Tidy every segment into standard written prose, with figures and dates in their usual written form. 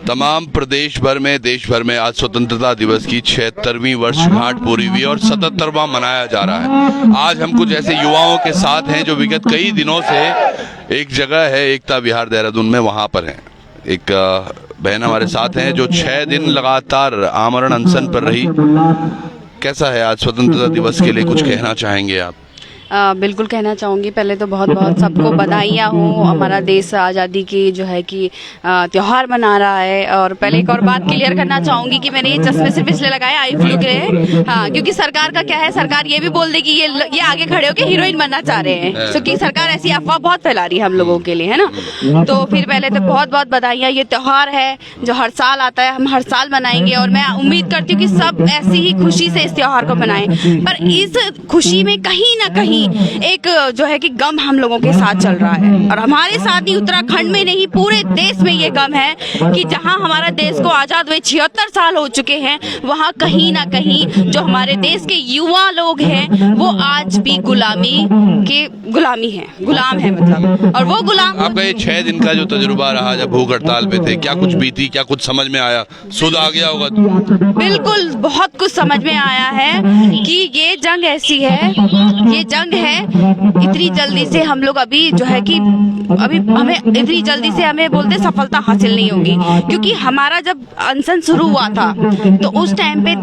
तमाम प्रदेश भर में, देश भर में आज स्वतंत्रता दिवस की 76वीं वर्षगांठ पूरी हुई और 77वां मनाया जा रहा है। आज हम कुछ ऐसे युवाओं के साथ हैं जो विगत कई दिनों से एक जगह है एकता विहार देहरादून में, वहाँ पर हैं। एक बहन हमारे साथ हैं जो 6 दिन लगातार आमरण अनशन पर रही। कैसा है आज स्वतंत्रता दिवस के लिए, कुछ कहना चाहेंगे आप? बिल्कुल कहना चाहूँगी। पहले तो बहुत बहुत सबको बधाइयाँ हो। हमारा देश आज़ादी की जो है कि त्यौहार मना रहा है। और पहले एक और बात क्लियर करना चाहूँगी कि मैंने ये चश्मे सिर्फ इसलिए लगाए आई फ्लू के लिए, हाँ, क्योंकि सरकार का क्या है, सरकार ये भी बोल देगी ये आगे खड़े होकर हीरोइन बनना चाह रहे हैं, क्योंकि सरकार ऐसी अफवाह बहुत फैला रही है हम लोगों के लिए, है ना। तो फिर पहले तो बहुत बहुत बधाइयाँ। ये त्यौहार है जो हर साल आता है, हम हर साल मनाएंगे और मैं उम्मीद करती हूँ कि सब ऐसी ही खुशी से इस त्यौहार को मनाएं। पर इस खुशी में कहीं ना कहीं एक जो है कि गम हम लोगों के साथ चल रहा है, और हमारे साथ ही उत्तराखंड में नहीं पूरे देश में ये गम है कि जहां हमारा देश को आजाद हुए 76 साल हो चुके हैं, वहां कहीं ना कहीं जो हमारे देश के युवा लोग हैं वो आज भी गुलाम है मतलब। और वो गुलाम, आपका ये 6 दिन का जो तजुर्बा रहा जब भूख हड़ताल पे थे, क्या कुछ बीती, क्या कुछ समझ में आया, सुध आ गया होगा? बिल्कुल बहुत कुछ समझ में आया है कि ये जंग ऐसी है, ये जंग है इतनी जल्दी से हम लोग अभी जो है कि अभी हमें इतनी जल्दी से हमें बोलते सफलता हासिल नहीं होगी, क्योंकि हमारा जब अनशन शुरू हुआ था तो उस टाइम पे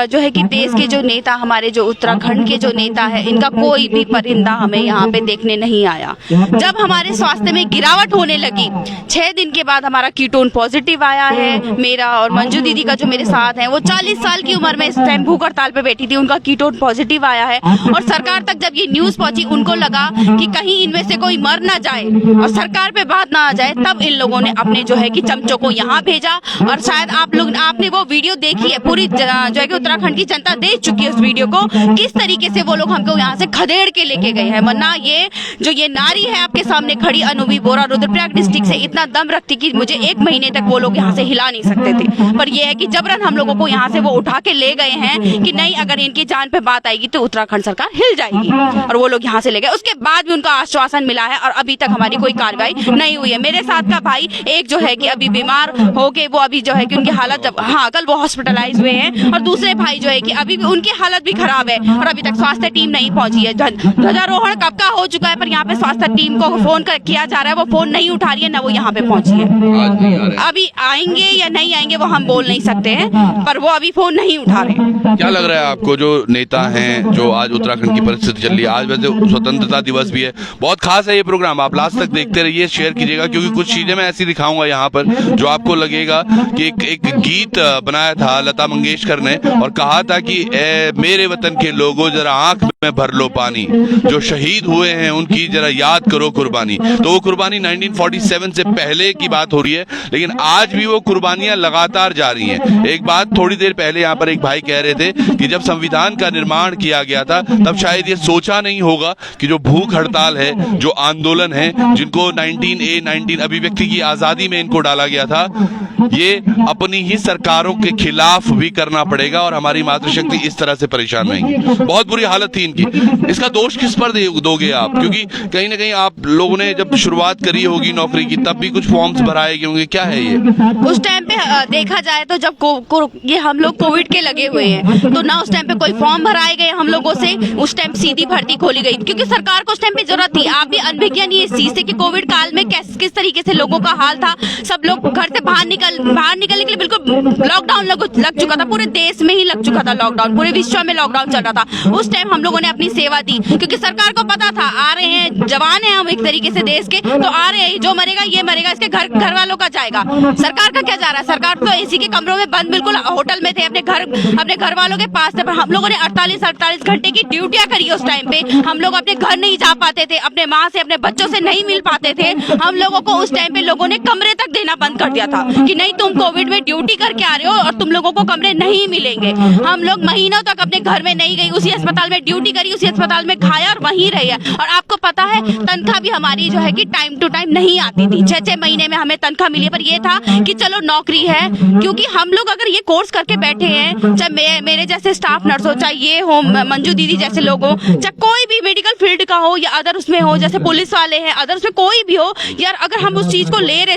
जो है कि देश के जो नेता, हमारे जो उत्तराखंड के जो नेता है, इनका कोई भी परिंदा हमें यहाँ पे देखने नहीं आया। जब हमारे स्वास्थ्य में गिरावट होने लगी 6 दिन के बाद हमारा कीटोन पॉजिटिव आया है। मेरा और मंजू दीदी का जो मेरे साथ है वो 40 साल की उम्र में इस टाइम भूख हड़ताल पे बैठी थी, उनका कीटोन पॉजिटिव आया है। और सरकार तक जब ये न्यूज पहुंची, उनको लगा कि कहीं इनमें से कोई मर ना जाए और सरकार पे बात ना आ जाए, तब इन लोगों ने अपने जो है कि चमचों को यहाँ भेजा। और शायद आपने वो वीडियो देखी है, पूरी जो है कि उत्तराखंड की जनता देख चुकी है उस वीडियो को, किस तरीके से वो लोग हमको यहाँ से खदेड़ के लेके गए हैं। वरना ये नारी है आपके सामने खड़ी, अनुभवी बोरा, रुद्रप्रयाग डिस्ट्रिक्ट से, इतना दम रखती कि मुझे 1 महीने तक वो लोग यहाँ से हिला नहीं सकते थे। पर यह है कि जबरन हम लोगों को यहाँ से वो उठा के ले गए हैं कि नहीं, अगर इनकी जान पे बात आएगी तो उत्तराखंड सरकार हिल जाएगी, और वो लोग यहाँ से ले गए। उसके बाद भी उनका आश्वासन मिला है और अभी तक हमारी कोई कार्रवाई नहीं हुई है। मेरे साथ का भाई एक जो है कि अभी बीमार हो गए, वो अभी जो है कि उनकी हालत कल वो हॉस्पिटलाइज हुए हैं, और दूसरे भाई जो है कि अभी भी उनकी हालत भी खराब है और अभी तक स्वास्थ्य टीम नहीं पहुंची है। ध्वजारोहण कब का हो चुका है, पर यहाँ पे स्वास्थ्य टीम को फोन किया जा रहा है, वो फोन नहीं उठा रही है, ना वो यहाँ पे पहुंची है। अभी आएंगे या नहीं आएंगे वो हम बोल नहीं सकते हैं, पर वो अभी फोन नहीं उठा रहे। क्या लग रहा है आपको, जो नेता हैं, जो आज उत्तराखंड की परिस्थिति चल रही है, आज वैसे स्वतंत्रता दिवस भी है, बहुत खास है ये प्रोग्राम, आप लास्ट तक देखते रहिए, शेयर कीजिएगा, क्योंकि कुछ चीजें मैं ऐसी दिखाऊंगा यहाँ पर जो आपको लगेगा कि एक गीत बनाया था लता मंगेशकर ने और कहा था कि मेरे वतन के लोगों जरा आंख में भर लो पानी, जो शहीद हुए हैं उनकी जरा याद करो कुर्बानी। तो वो कुर्बानी 1947 से पहले की बात हो रही है, लेकिन आज भी वो कुर्बानियां लगातार जारी हैं। एक बात थोड़ी देर पहले यहाँ पर एक भाई कह रहे थे कि जब संविधान का निर्माण किया गया था तब शायद ये सोचा नहीं होगा कि जो भूख हड़ताल है, जो आंदोलन है, जिनको 19 अभिव्यक्ति की आजादी में इनको डाला गया था, ये अपनी ही सरकारों के खिलाफ भी करना पड़ेगा और हमारी मातृशक्ति इस तरह से परेशान रहेंगी। बहुत बुरी हालत थी इनकी। इसका दोष किस पर दोगे आप, क्योंकि कहीं ना कहीं आप लोगों ने जब शुरुआत करी होगी नौकरी की तब भी कुछ फॉर्म्स भराए गए होंगे, क्या है ये? उस टाइम पे देखा जाए तो जब ये हम लोग कोविड के लगे हुए हैं, तो ना उस टाइम पे कोई फॉर्म भराए गए हम लोगों से, उस टाइम सीधी भर्ती खोली गई, क्योंकि सरकार को उस टाइम पे जरूरत थी। आप भी अनभिज्ञ नहीं इस चीज से कि कोविड काल में किस तरीके से लोगों का हाल था। सब लोग घर से बाहर निकलने के लिए बिल्कुल लॉकडाउन लग चुका था, पूरे देश में ही लग चुका था लॉकडाउन, पूरे विश्व में लॉकडाउन चल रहा था। उस टाइम हम लोगों ने अपनी सेवा दी, क्योंकि सरकार को पता था आ रहे हैं जवान हैं हम एक तरीके से देश के, तो आ रहे हैं, जो मरेगा ये मरेगा, इसके घर वालों का जाएगा। सरकार का क्या जा रहा है, सरकार तो एसी के कमरों में बंद बिल्कुल होटल में थे, अपने घर वालों के पास थे। पर हम लोगों ने 48 घंटे की ड्यूटियां करी उस टाइम पे। हम लोग अपने घर नहीं जा पाते थे, अपने माँ से अपने बच्चों से नहीं मिल पाते थे। हम लोगों को उस टाइम पे लोगों ने कमरे तक देना बंद कर दिया था कि नहीं, तुम कोविड में ड्यूटी करके आ रहे हो और तुम लोगों को कमरे नहीं मिलेंगे। हम लोग महीनों तक अपने घर में नहीं गई, उसी अस्पताल में ड्यूटी करी, उसी अस्पताल में खाया और वहीं रही है। और आपको पता है तनख्वाह भी हमारी जो है कि टाइम टू टाइम नहीं आती थी। 6-6 महीने में हमें तनख्वाह मिली, पर ये था कि चलो नौकरी है, क्योंकि हम लोग अगर ये कोर्स करके बैठे हैं, चाहे मेरे जैसे स्टाफ नर्स हो, चाहे ये हो मंजू दीदी जैसे लोग हो, चाहे कोई भी मेडिकल फील्ड का हो या अदर उसमें हो, जैसे पुलिस वाले हैं, अदर उसमें कोई भी हो, यार अगर हम उस चीज को ले रहे,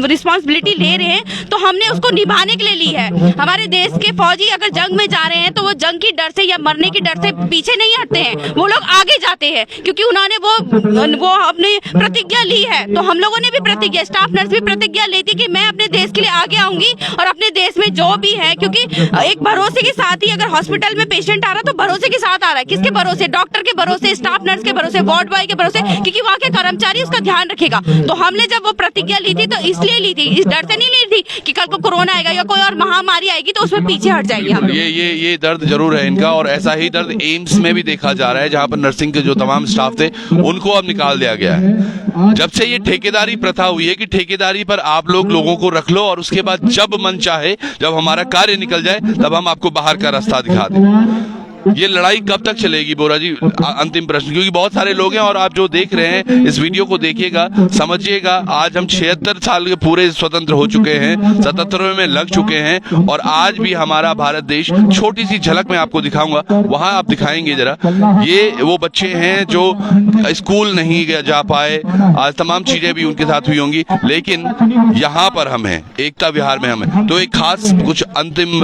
रिस्पॉन्सिबिलिटी ले रहे हैं, तो तो हमने उसको निभाने के लिए ली है। हमारे देश के फौजी अगर जंग में जा रहे हैं तो वो जंग की डर से या मरने की डर से पीछे नहीं हटते हैं, वो लोग आगे जाते हैं क्योंकि उन्होंने वो अपनी प्रतिज्ञा ली है। तो हम लोगों ने भी प्रतिज्ञा, स्टाफ नर्स भी प्रतिज्ञा ली थी कि मैं अपने देश के लिए आगे आऊंगी और अपने देश में जो भी है, क्योंकि एक भरोसे के साथ ही अगर हॉस्पिटल में पेशेंट आ रहा है तो भरोसे के साथ आ रहा है। किसके भरोसे? डॉक्टर के भरोसे, स्टाफ नर्स के भरोसे, वार्ड बॉय के भरोसे, क्योंकि वहाँ के कर्मचारी उसका ध्यान रखेगा। तो हमने जब वो प्रतिज्ञा ली थी तो इसलिए ली थी, इस डर से नहीं ली थी कि कल को कोरोना आएगा या कोई और महामारी आएगी तो उसमें पीछे हट जाएंगे हम। ये दर्द जरूर है इनका, और ऐसा ही दर्द एम्स में भी देखा जा रहा है जहाँ पर नर्सिंग के जो तमाम स्टाफ थे उनको अब निकाल दिया गया है। जब से ये ठेकेदारी प्रथा हुई है कि ठेकेदारी पर आप लोगों को रख लो और उसके बाद जब मन चाहे, जब हमारा कार्य निकल जाए तब हम आपको बाहर का रास्ता दिखा दें। ये लड़ाई कब तक चलेगी बोरा जी? अंतिम प्रश्न, क्योंकि बहुत सारे लोग हैं और आप जो देख रहे हैं इस वीडियो को देखिएगा, समझिएगा। आज हम 76 साल के पूरे स्वतंत्र हो चुके हैं, 77वें में लग चुके हैं, और आज भी हमारा भारत देश, छोटी सी झलक मैं आपको दिखाऊंगा, वहां आप दिखाएंगे जरा। ये वो बच्चे हैं जो स्कूल नहीं जा पाए, आज तमाम चीजें भी उनके साथ हुई होंगी, लेकिन यहाँ पर हम हैं, एकता विहार में हम हैं। तो एक खास कुछ अंतिम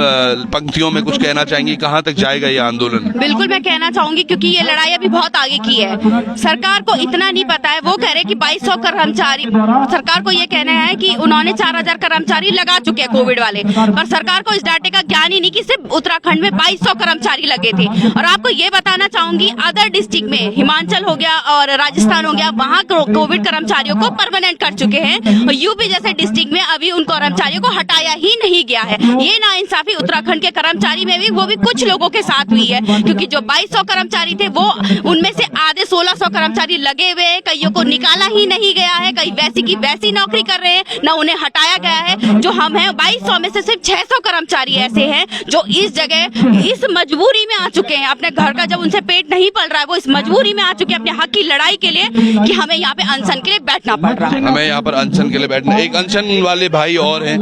पंक्तियों में कुछ कहना चाहेंगे, कहाँ तक जाएगा ये आंदोलन? बिल्कुल मैं कहना चाहूंगी, क्योंकि ये लड़ाई अभी बहुत आगे की है। सरकार को इतना नहीं पता है, वो कह रहे कि 2200 कर्मचारी, सरकार को ये कहना है कि उन्होंने 4000 कर्मचारी लगा चुके हैं कोविड वाले, पर सरकार को इस डाटे का ज्ञान ही नहीं कि सिर्फ उत्तराखंड में 2200 कर्मचारी लगे थे। और आपको ये बताना चाहूंगी, अदर डिस्ट्रिक्ट में हिमाचल हो गया और राजस्थान हो गया, वहाँ कोविड कर्मचारियों को परमानेंट कर चुके हैं, और यूपी जैसे डिस्ट्रिक्ट में अभी उन कर्मचारियों को हटाया ही नहीं गया है। ये नाइंसाफी उत्तराखंड के कर्मचारी में भी, वो भी कुछ लोगों के साथ हुई है, क्योंकि जो 2200 कर्मचारी थे वो उनमें से आधे 1600 कर्मचारी लगे हुए हैं, कईयों को निकाला ही नहीं गया है, कई वैसी की वैसी नौकरी कर रहे हैं, ना उन्हें हटाया गया है। जो हम हैं 2200 में से सिर्फ 600 कर्मचारी ऐसे हैं जो इस जगह इस मजबूरी में आ चुके हैं, अपने घर का जब उनसे पेट नहीं पल रहा है, वो इस मजबूरी में आ चुके हैं अपने हक की लड़ाई के लिए, कि हमें यहाँ पे अनशन के लिए बैठना पड़ रहा है। हमें यहाँ पर अनशन के लिए बैठना। एक अनशन वाले भाई और हैं,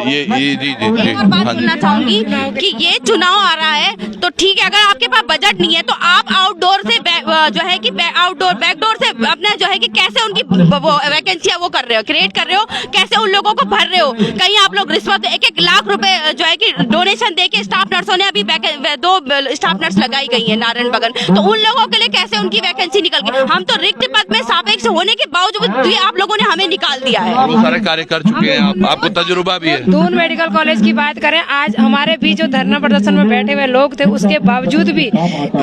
ये जी बात बोलना चाहूंगी कि ये चुनाव आ रहा है तो ठीक है, अगर आपके पास बजट नहीं है तो आप आउटडोर से जो है कि आउटडोर बैकडोर से अपना जो है कि कैसे उनकी वैकेंसियां वो कर रहे हो, क्रिएट कर रहे हो, कैसे उन लोगों को भर रहे हो। कहीं आप लोग रिश्वत 1-1 लाख रुपए जो है कि डोनेशन देके स्टाफ नर्सों ने अभी 2 स्टाफ नर्स लगाई गई है नारायण बगन, तो उन लोगों के लिए कैसे उनकी वैकेंसी निकल गई? हम तो रिक्त पद में सापेक्ष होने के बावजूद भी आप लोगों ने हमें निकाल दिया है। बहुत सारे कार्य कर चुके हैं, आपको तजुर्बा भी है। दून मेडिकल कॉलेज की बात करें, आज हमारे बीच जो धरना प्रदर्शन में बैठे हुए लोग थे, उसके बावजूद भी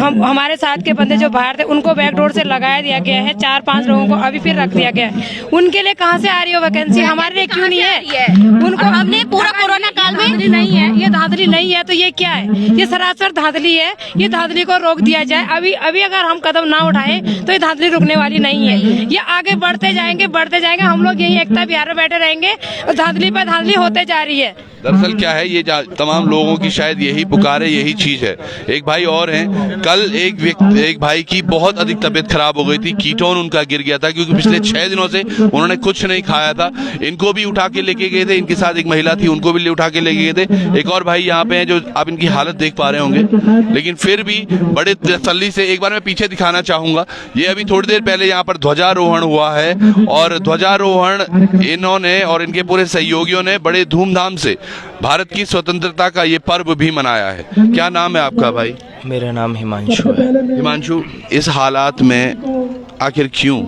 हमारे साथ के बंदे जो बाहर थे उनको बैकडोर से लगाया दिया गया है। 4-5 लोगों को अभी फिर रख दिया गया है। उनके लिए कहाँ से आ रही हो वैकेंसी? हमारे लिए क्यों नहीं है? उनको हमने पूरा कोरोना काल में नहीं है, ये धांधली नहीं है तो ये क्या है? ये सरासर धांधली है। ये धांधली को रोक दिया जाए। अभी अगर हम कदम ना उठाएं तो ये धांधली रुकने वाली नहीं है। ये आगे बढ़ते जाएंगे। हम लोग यही एकता विहार में बैठे रहेंगे और धांधली पर धांधली होते जा रही है। दरअसल क्या है, ये तमाम लोगों की शायद यही पुकार है, यही चीज है। एक भाई और हैं, कल एक भाई की बहुत अधिक तबीयत खराब हो गई थी, कीटोन उनका गिर गया था क्योंकि पिछले 6 दिनों से उन्होंने कुछ नहीं खाया था। इनको भी उठा के लेके गए थे, इनके साथ एक महिला थी, उनको भी उठा के लेके गए थे। एक और भाई यहाँ पे हैं जो आप इनकी हालत देख पा रहे होंगे, लेकिन फिर भी बड़े तसल्ली से एक बार मैं पीछे दिखाना चाहूंगा। ये अभी थोड़ी देर पहले यहाँ पर ध्वजारोहण हुआ है और ध्वजारोहण इन्होंने और इनके पूरे सहयोगियों ने बड़े धूमधाम से भारत की स्वतंत्रता का ये पर्व भी मनाया है। क्या नाम है आपका भाई? मेरा नाम हिमांशु है। हिमांशु, इस हालात में आखिर क्यों?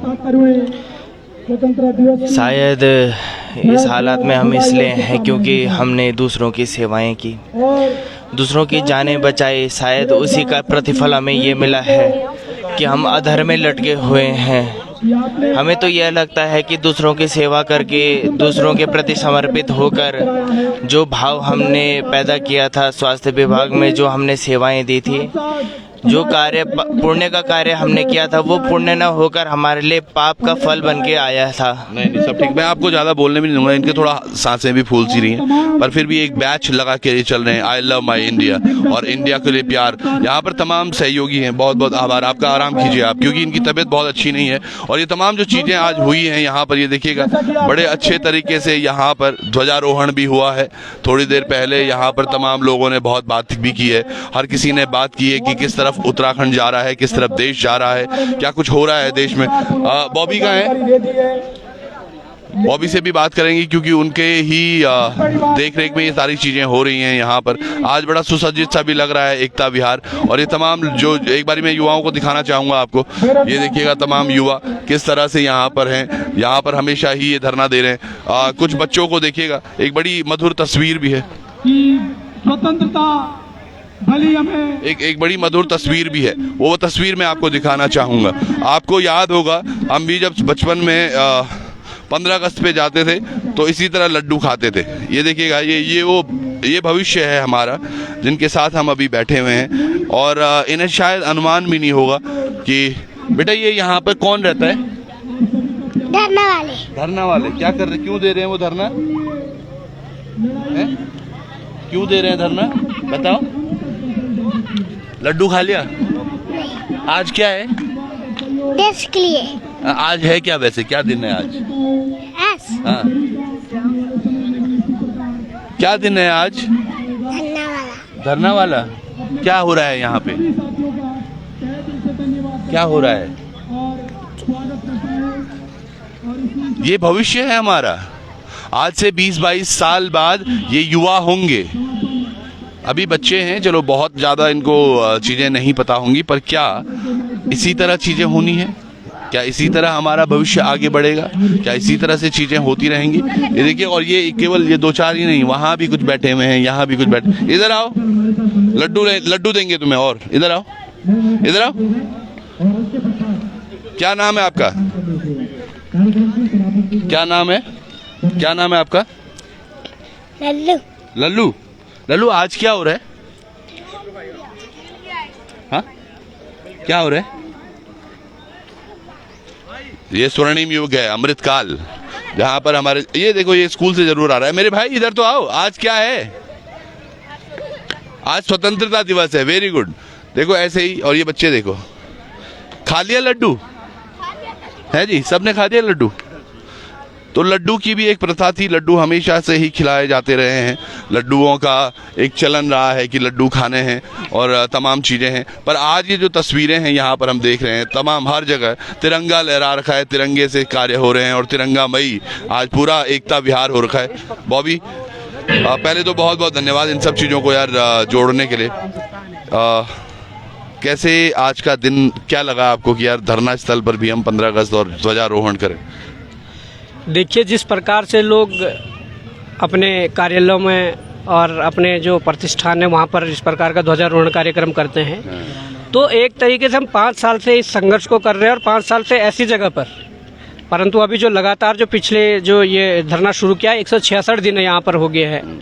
शायद इस हालात में हम इसलिए हैं क्योंकि हमने दूसरों की सेवाएं की, दूसरों की जानें बचाई। शायद उसी का प्रतिफल हमें ये मिला है कि हम अधर में लटके हुए हैं। हमें तो यह लगता है कि दूसरों की सेवा करके, दूसरों के प्रति समर्पित होकर जो भाव हमने पैदा किया था, स्वास्थ्य विभाग में जो हमने सेवाएं दी थी, जो कार्य पुण्य का कार्य हमने किया था, वो पुण्य न होकर हमारे लिए पाप का फल बन के आया था। नहीं सब ठीक। मैं आपको ज़्यादा बोलने भी नहीं दूंगा, इनके थोड़ा सांसें भी फूल सी रही हैं, पर फिर भी एक बैच लगा के चल रहे हैं, आई लव माई इंडिया और इंडिया के लिए प्यार। यहाँ पर तमाम सहयोगी हैं, बहुत बहुत आभार। आपका आराम कीजिए आप, क्योंकि इनकी तबीयत बहुत अच्छी नहीं है। और ये तमाम जो चीज़ें आज हुई हैं यहाँ पर, ये देखिएगा बड़े अच्छे तरीके से यहाँ पर ध्वजारोहण भी हुआ है। थोड़ी देर पहले यहाँ पर तमाम लोगों ने बहुत बात भी की है, हर किसी ने बात की है कि किस तरफ उत्तराखंड जा रहा है, किस तरफ देश जा रहा है, क्या कुछ हो रहा है देश में। बॉबी कहाँ है? बॉबी से भी बात करेंगे क्योंकि उनके ही देख रेख में ये सारी चीज़ें हो रही हैं यहाँ पर। आज बड़ा सुसज्जित सा भी लग रहा है एकता विहार, और ये तमाम जो एक बारी मैं युवाओं को दिखाना चाहूँगा आपको, ये देखिएगा तमाम युवा किस तरह से यहाँ पर हैं, यहाँ पर हमेशा ही ये धरना दे रहे हैं। कुछ बच्चों को देखिएगा, एक बड़ी मधुर तस्वीर भी है, स्वतंत्रता भली हमें एक बड़ी मधुर तस्वीर भी है, वो तस्वीर मैं आपको दिखाना चाहूँगा। आपको याद होगा हम भी जब बचपन में 15 अगस्त पे जाते थे तो इसी तरह लड्डू खाते थे। ये देखिएगा, ये भविष्य है हमारा जिनके साथ हम अभी बैठे हुए हैं, और इन्हें शायद अनुमान भी नहीं होगा कि बेटा ये यहाँ पर कौन रहता है। धरना वाले क्या कर रहे, क्यों दे रहे हैं वो धरना, क्यों दे रहे हैं धरना बताओ। लड्डू खा लिया, आज क्या है देश के लिए। आज है क्या, वैसे क्या दिन है आज? हाँ, क्या दिन है आज? धरना वाला। क्या हो रहा है यहाँ पे, क्या हो रहा है? ये भविष्य है हमारा। आज से 20-22 साल बाद ये युवा होंगे। अभी बच्चे हैं, चलो बहुत ज़्यादा इनको चीज़ें नहीं पता होंगी, पर क्या इसी तरह चीज़ें होनी है? क्या इसी तरह हमारा भविष्य आगे बढ़ेगा? क्या इसी तरह से चीज़ें होती रहेंगी? ये देखिए, और ये केवल ये 2-4 ही नहीं, वहाँ भी कुछ बैठे हुए हैं, यहाँ भी कुछ बैठे। इधर आओ, लड्डू देंगे तुम्हें, और इधर आओ, इधर आओ। क्या नाम है आपका, क्या नाम है, क्या नाम है आपका? लल्लू। लल्लू। लल्लू, आज क्या हो रहा है? हाँ, क्या हो रहा है? ये स्वर्णिम युग है, अमृतकाल, जहाँ पर हमारे, ये देखो, ये स्कूल से जरूर आ रहा है। मेरे भाई इधर तो आओ, आज क्या है? आज स्वतंत्रता दिवस है, वेरी गुड। देखो ऐसे ही, और ये बच्चे देखो, खा लिया लड्डू है जी, सबने खा दिया लड्डू। तो लड्डू की भी एक प्रथा थी, लड्डू हमेशा से ही खिलाए जाते रहे हैं। लड्डुओं का एक चलन रहा है कि लड्डू खाने हैं और तमाम चीज़ें हैं। पर आज ये जो तस्वीरें हैं यहाँ पर हम देख रहे हैं, तमाम हर जगह तिरंगा लहरा रखा है, तिरंगे से कार्य हो रहे हैं, और तिरंगा मई आज पूरा एकता विहार हो रखा है। बॉबी, पहले तो बहुत बहुत धन्यवाद इन सब चीज़ों को यार जोड़ने के लिए। कैसे आज का दिन, क्या लगा आपको कि यार धरना स्थल पर भी हम 15 अगस्त और ध्वजारोहण करें? देखिए, जिस प्रकार से लोग अपने कार्यालयों में और अपने जो प्रतिष्ठान है वहाँ पर इस प्रकार का ध्वजारोहण कार्यक्रम करते हैं, तो एक तरीके से हम 5 साल से इस संघर्ष को कर रहे हैं, और 5 साल से ऐसी जगह पर, परंतु अभी जो लगातार जो पिछले जो ये धरना शुरू किया 166 दिन यहाँ पर हो गए हैं।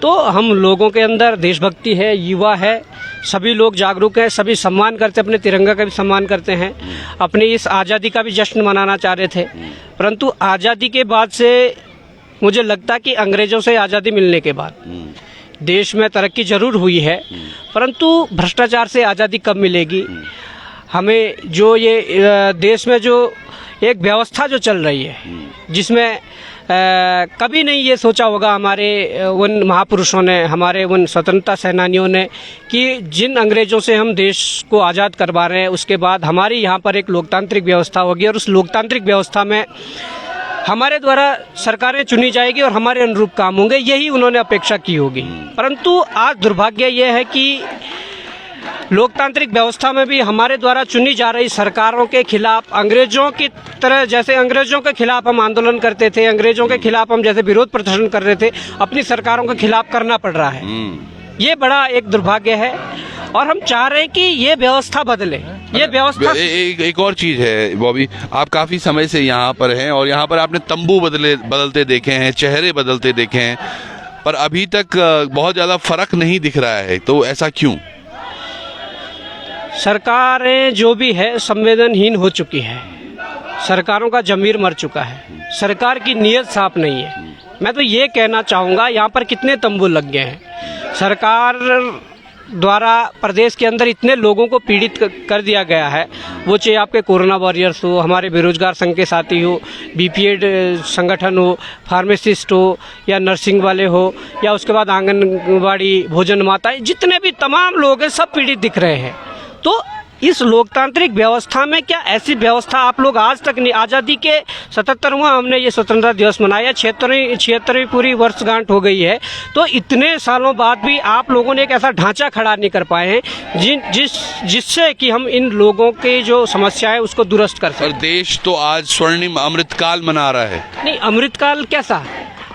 तो हम लोगों के अंदर देशभक्ति है, युवा है, सभी लोग जागरूक हैं, सभी सम्मान करते, अपने तिरंगा का भी सम्मान करते हैं, अपनी इस आज़ादी का भी जश्न मनाना चाह रहे थे। परंतु आज़ादी के बाद से मुझे लगता कि अंग्रेज़ों से आज़ादी मिलने के बाद देश में तरक्की जरूर हुई है, परंतु भ्रष्टाचार से आज़ादी कब मिलेगी? हमें जो ये देश में जो एक व्यवस्था जो चल रही है, जिसमें कभी नहीं ये सोचा होगा हमारे उन महापुरुषों ने, हमारे उन स्वतंत्रता सेनानियों ने, कि जिन अंग्रेज़ों से हम देश को आज़ाद करवा रहे हैं, उसके बाद हमारी यहाँ पर एक लोकतांत्रिक व्यवस्था होगी, और उस लोकतांत्रिक व्यवस्था में हमारे द्वारा सरकारें चुनी जाएगी और हमारे अनुरूप काम होंगे, यही उन्होंने अपेक्षा की होगी। परंतु आज दुर्भाग्य ये है कि लोकतांत्रिक व्यवस्था में भी हमारे द्वारा चुनी जा रही सरकारों के खिलाफ, अंग्रेजों की तरह, जैसे अंग्रेजों के खिलाफ हम आंदोलन करते थे, अंग्रेजों के खिलाफ हम जैसे विरोध प्रदर्शन कर रहे थे, अपनी सरकारों के खिलाफ करना पड़ रहा है। ये बड़ा एक दुर्भाग्य है, और हम चाह रहे हैं कि ये व्यवस्था बदले। ये व्यवस्था एक और चीज है बॉबी, आप काफी समय से यहाँ पर हैं, और यहाँ पर आपने तंबू बदलते देखे हैं, चेहरे बदलते देखे हैं, पर अभी तक बहुत ज्यादा फर्क नहीं दिख रहा है, तो ऐसा क्यों? सरकारें जो भी है संवेदनहीन हो चुकी है, सरकारों का जमीर मर चुका है, सरकार की नीयत साफ नहीं है। मैं तो ये कहना चाहूँगा, यहाँ पर कितने तंबू लग गए हैं, सरकार द्वारा प्रदेश के अंदर इतने लोगों को पीड़ित कर दिया गया है, वो चाहे आपके कोरोना वॉरियर्स हो, हमारे बेरोजगार संघ के साथी हो, बीपीएड संगठन हो, फार्मासिस्ट हो, या नर्सिंग वाले हो, या उसके बाद आंगनबाड़ी भोजन माताएं, जितने भी तमाम लोग हैं सब पीड़ित दिख रहे हैं। तो इस लोकतांत्रिक व्यवस्था में क्या ऐसी व्यवस्था आप लोग आज तक नहीं, आज़ादी के 77वां हमने ये स्वतंत्रता दिवस मनाया, 76वीं पूरी वर्षगांठ हो गई है, तो इतने सालों बाद भी आप लोगों ने एक ऐसा ढांचा खड़ा नहीं कर पाए हैं जिससे कि हम इन लोगों के जो समस्या है उसको दुरुस्त कर और सकें। देश तो आज स्वर्णिम अमृतकाल मना रहा है। नहीं, अमृतकाल कैसा?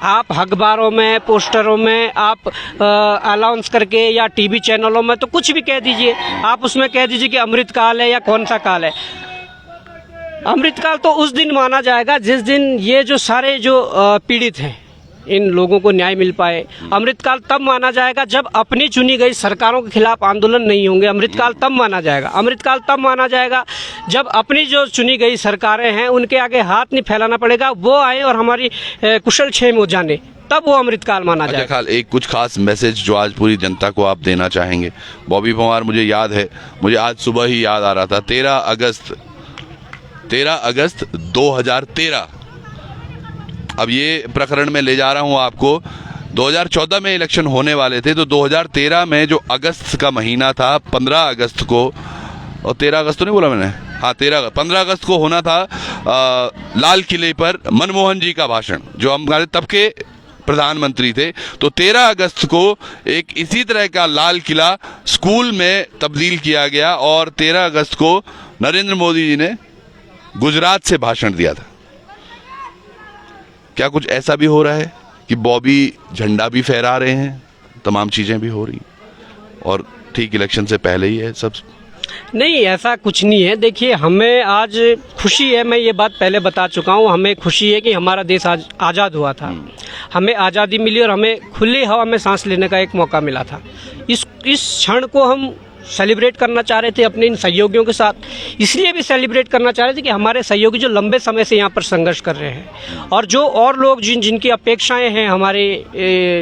आप अखबारों में, पोस्टरों में, आप अनाउंस करके या टीवी चैनलों में तो कुछ भी कह दीजिए, आप उसमें कह दीजिए कि अमृतकाल है या कौन सा काल है। अमृतकाल तो उस दिन माना जाएगा जिस दिन ये जो सारे जो पीड़ित हैं इन लोगों को न्याय मिल पाए। अमृतकाल तब माना जाएगा जब अपनी चुनी गई सरकारों के खिलाफ आंदोलन नहीं होंगे। अमृतकाल तब माना जाएगा। अमृतकाल तब माना जाएगा जब अपनी जो चुनी गई सरकारें हैं उनके आगे हाथ नहीं फैलाना पड़ेगा, वो आए और हमारी कुशल क्षेम हो जाने, तब वो अमृतकाल माना अच्छा जाएगा। खाल, एक कुछ खास मैसेज जो आज पूरी जनता को आप देना चाहेंगे। बॉबी पंवार, मुझे याद है, मुझे आज सुबह ही याद आ रहा था, 13 अगस्त 2013। अब ये प्रकरण में ले जा रहा हूं आपको, 2014 में इलेक्शन होने वाले थे, तो 2013 में जो अगस्त का महीना था, 15 अगस्त को, और 13 अगस्त तो नहीं बोला मैंने, हाँ 15 अगस्त को होना था लाल किले पर मनमोहन जी का भाषण, जो हमारे तब के प्रधानमंत्री थे। तो 13 अगस्त को एक इसी तरह का लाल किला स्कूल में तब्दील किया गया और 13 अगस्त को नरेंद्र मोदी जी ने गुजरात से भाषण दिया था। क्या कुछ ऐसा भी हो रहा है कि बॉबी झंडा भी फहरा रहे हैं, तमाम चीज़ें भी हो रही, और ठीक इलेक्शन से पहले ही है सब? नहीं, ऐसा कुछ नहीं है। देखिए, हमें आज खुशी है, मैं ये बात पहले बता चुका हूँ, हमें खुशी है कि हमारा देश आज आज़ाद हुआ था, हमें आज़ादी मिली और हमें खुली हवा में सांस लेने का एक मौका मिला था। इस क्षण को हम सेलिब्रेट करना चाह रहे थे अपने इन सहयोगियों के साथ। इसलिए भी सेलिब्रेट करना चाह रहे थे कि हमारे सहयोगी जो लंबे समय से यहाँ पर संघर्ष कर रहे हैं, और जो और लोग जिनकी अपेक्षाएं हैं हमारे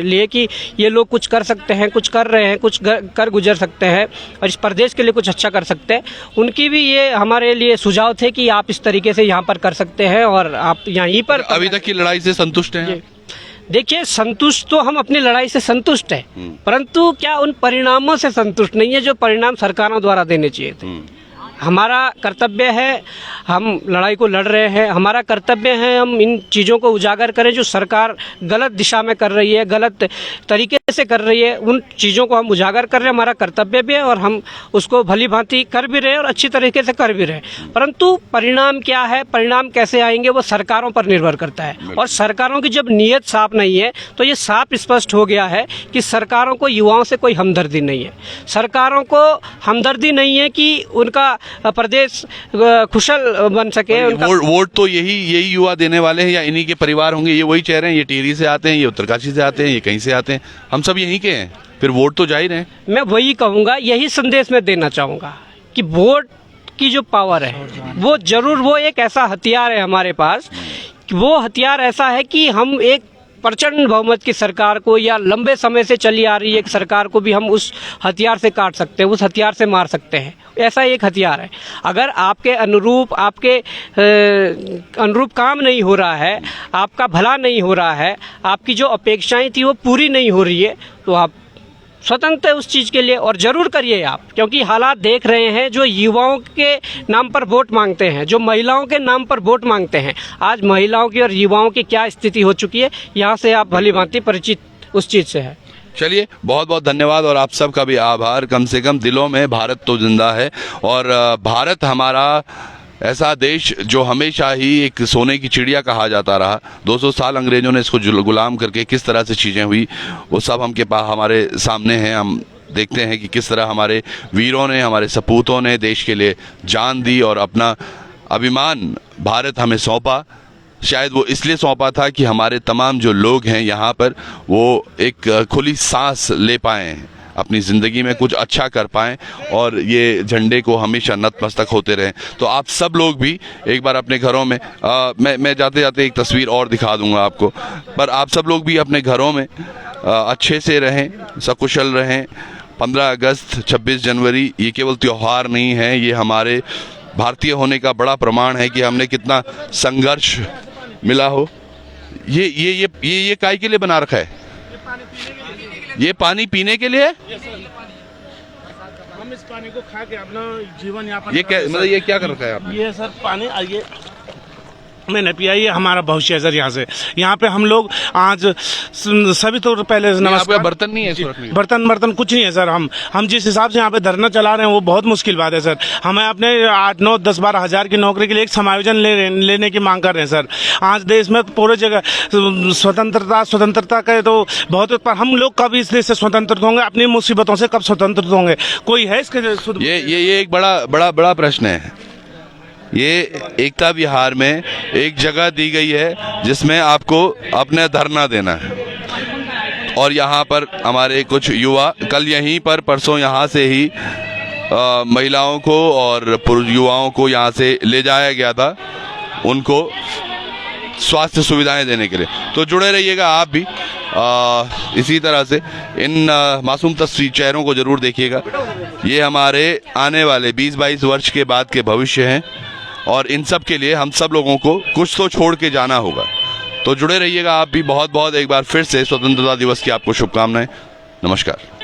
लिए कि ये लोग कुछ कर सकते हैं, कुछ कर रहे हैं, कुछ कर गुजर सकते हैं और इस प्रदेश के लिए कुछ अच्छा कर सकते हैं, उनकी भी ये हमारे लिए सुझाव थे कि आप इस तरीके से यहाँ पर कर सकते हैं और आप यहीं पर। अभी तक की लड़ाई से संतुष्ट हैं? देखिए, संतुष्ट तो हम अपनी लड़ाई से संतुष्ट हैं, परंतु क्या उन परिणामों से संतुष्ट नहीं है जो परिणाम सरकारों द्वारा देने चाहिए थे। हमारा कर्तव्य है, हम लड़ाई को लड़ रहे हैं, हमारा कर्तव्य है हम इन चीज़ों को उजागर करें जो सरकार गलत दिशा में कर रही है, गलत तरीके से कर रही है, उन चीज़ों को हम उजागर कर रहे हैं, हमारा कर्तव्य भी है और हम उसको भली भांति कर भी रहे हैं और अच्छी तरीके से कर भी रहे हैं। परंतु परिणाम क्या है, परिणाम कैसे आएंगे, वो सरकारों पर निर्भर करता है। और सरकारों की जब नीयत साफ नहीं है तो ये साफ स्पष्ट हो गया है कि सरकारों को युवाओं से कोई हमदर्दी नहीं है। सरकारों को हमदर्दी नहीं है कि उनका प्रदेश कुशल बन सके। वोट तो यही युवा देने वाले हैं या इन्हीं के परिवार होंगे? ये वही चेहरे हैं, ये टिहरी से आते हैं, ये उत्तरकाशी से आते हैं, ये कहीं से आते हैं, हम सब यहीं के हैं, फिर वोट तो जाहिर है। मैं वही कहूँगा, यही संदेश मैं देना चाहूँगा कि वोट की जो पावर है वो जरूर, वो एक ऐसा हथियार है हमारे पास, वो हथियार ऐसा है कि हम एक प्रचंड बहुमत की सरकार को या लंबे समय से चली आ रही एक सरकार को भी हम उस हथियार से काट सकते हैं, उस हथियार से मार सकते हैं। ऐसा एक हथियार है। अगर आपके अनुरूप काम नहीं हो रहा है, आपका भला नहीं हो रहा है, आपकी जो अपेक्षाएं थी वो पूरी नहीं हो रही है, तो आप स्वतंत्र है उस चीज़ के लिए और ज़रूर करिए आप, क्योंकि हालात देख रहे हैं, जो युवाओं के नाम पर वोट मांगते हैं, जो महिलाओं के नाम पर वोट मांगते हैं, आज महिलाओं की और युवाओं की क्या स्थिति हो चुकी है, यहाँ से आप भली भांति परिचित उस चीज़ से है। चलिए, बहुत बहुत धन्यवाद और आप सबका भी आभार। कम से कम दिलों में भारत तो जिंदा है और भारत हमारा ऐसा देश जो हमेशा ही एक सोने की चिड़िया कहा जाता रहा। 200 साल अंग्रेजों ने इसको गुलाम करके किस तरह से चीज़ें हुई वो सब हमारे सामने हैं। हम देखते हैं कि किस तरह हमारे वीरों ने, हमारे सपूतों ने देश के लिए जान दी और अपना अभिमान भारत हमें सौंपा। शायद वो इसलिए सौंपा था कि हमारे तमाम जो लोग हैं यहाँ पर वो एक खुली सांस ले पाएँ, अपनी ज़िंदगी में कुछ अच्छा कर पाएँ और ये झंडे को हमेशा नतमस्तक होते रहें। तो आप सब लोग भी एक बार अपने घरों में मैं जाते जाते एक तस्वीर और दिखा दूंगा आपको, पर आप सब लोग भी अपने घरों में अच्छे से रहें, सकुशल रहें। 15 अगस्त 26 जनवरी ये केवल त्यौहार नहीं है, ये हमारे भारतीय होने का बड़ा प्रमाण है कि हमने कितना संघर्ष मिला हो। ये काय के लिए बना रखा है? ये पानी पीने के लिए? हम इस पानी को खा के अपना जीवन यापन ये क्या मतलब ये क्या कर रखा है आपने? ये सर पानी आइए मैंने पिया, ये हमारा भविष्य है सर। यहाँ पे हम लोग आज सभी तो पहले आपका नमस्कार। बर्तन नहीं है इसको रखने के लिए? बर्तन कुछ नहीं है सर। हम जिस हिसाब से यहाँ पे धरना चला रहे हैं वो बहुत मुश्किल बात है सर। हमें अपने 8, 9, 10, 12 हज़ार की नौकरी के लिए एक समायोजन लेने की मांग कर रहे हैं सर। आज देश में पूरे जगह स्वतंत्रता के तो बहुत, पर हम लोग कब इस देश से स्वतंत्र होंगे, अपनी मुसीबतों से कब स्वतंत्र होंगे, कोई है इसके? ये एक बड़ा प्रश्न है। ये एकता विहार में एक जगह दी गई है जिसमें आपको अपना धरना देना है, और यहाँ पर हमारे कुछ युवा कल यहीं पर परसों यहाँ से ही महिलाओं को और पुरुष युवाओं को यहाँ से ले जाया गया था, उनको स्वास्थ्य सुविधाएं देने के लिए। तो जुड़े रहिएगा आप भी इसी तरह से। इन मासूम तस्वीर चेहरों को जरूर देखिएगा। ये हमारे आने वाले 20-22 वर्ष के बाद के भविष्य हैं, और इन सब के लिए हम सब लोगों को कुछ तो छोड़ के जाना होगा। तो जुड़े रहिएगा आप भी। बहुत बहुत एक बार फिर से स्वतंत्रता दिवस की आपको शुभकामनाएं। नमस्कार।